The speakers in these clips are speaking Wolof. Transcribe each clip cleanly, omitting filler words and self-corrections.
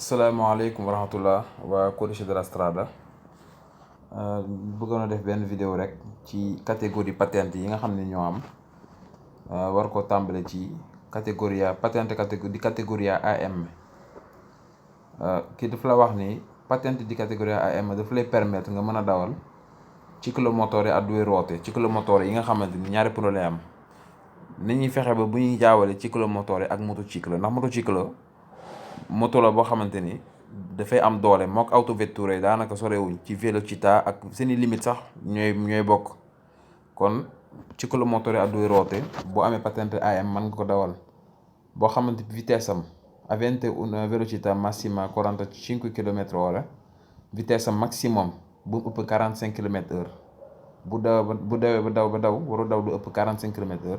salaamaaleykum wa rahmatullah waa Codice de la Strada bëggoon a def benn vidéo rek ci catégorie patente yi nga xam ne ñoo am war ko tàmbale ci catégorie patente di catégorie AM. kii dafa la wax ni patente di catégorie AM dafa lay permettre nga mën a dawal ciclomotore a due ruote ciclomotore yi nga xamante ni ñaari pneu lay am. ni ñuy fexe ba bu ñuy jaawale ciclomotore ak motocycle ndax motocycle moto la boo xamante ni dafay am doole mook autovetture yi daanaka sorewuñ ci velocità ak seeni limite sax ñooy bokk. kon ciclomotore a due ruote boo amee patente AM mën nga ko dawal boo xamante vitesse am avente una velocità massima 45 km/h vitesse am maximum bu mu ëpp 45 km/h bu dawee ba daw waru daw lu ëpp 45 km/h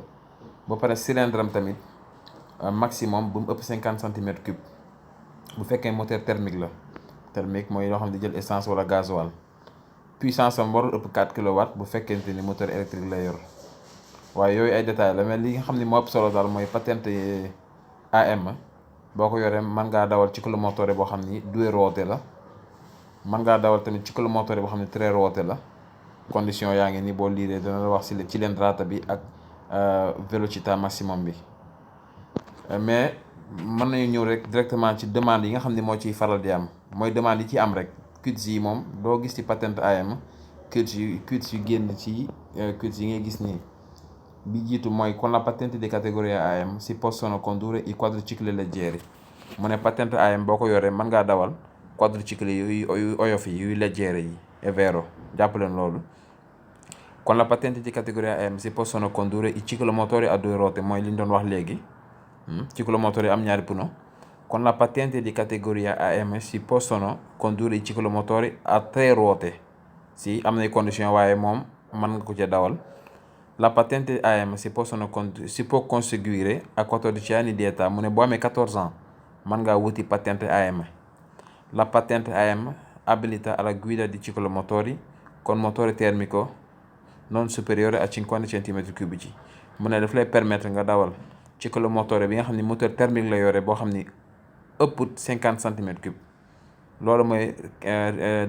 ba pare cylindre am tamit maximum bu mu ëpp 50 cm3 bu fekkee moteur thermique la thermique mooy loo xam ne di jël essence wala gasoil. puissance am warul ëpp 4 kW bu fekkente ni moteur électrique la yor waaye yooyu ay détails la mais li nga xam ne moo ëpp solo daal mooy patente AM boo ko yoree mën ngaa dawal ciclomotore boo xam ni due ruote la mën ngaa dawal tamit ciclomotore boo xam ne tre ruote la. condition yaa ngi ni boo liiree dana la wax si cilindrata bi ak velocità maximum bi mais mën nañu ñëw rek directement ci demande yi nga xam ne moo ciy faral di am mooy demande yi ci am rek quiz yi moom doo gis ci patente AM quiz yu génn ci quiz yi ngay gis nii. bi jiitu mooy con la patente di categoria AM si possono condurre i quadricicli leggeri mu ne patente AM boo ko yoree mën ngaa dawal quadricicli yuy oyof yi yuy leggeri yi è vero jàpp leen loolu. con la patente di categoria AM si possono condurre i ciclomotori a due ruote mooy li ñu doon wax léegi ciclomotori am ñaari pneu. con la patente di categoria AM si possono condurre i ciclomotori a tre ruote si am nay condition waaye moom mën nga ko ca dawal. la patente AM si può conseguire a 14 anni di età mu ne boo amee 14 ans mën ngaa wuti patente AM. la patente AM abilita alla guida di ciclomotori con motore termico non superiore a 50 cm3 mu ne daf lay permettre nga dawal ciclomotore bi nga xam ne moteur thermique la yore boo xam ni ëpput 50 cm3 loolu mooy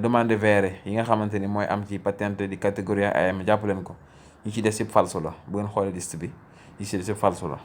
demande vere yi nga xamante ni mooy am ci patente di categoria AM jàpp leen ko. yi ci des yëpp falso la bu ngeen xoolee liste bi yi ci des yëpp falso la.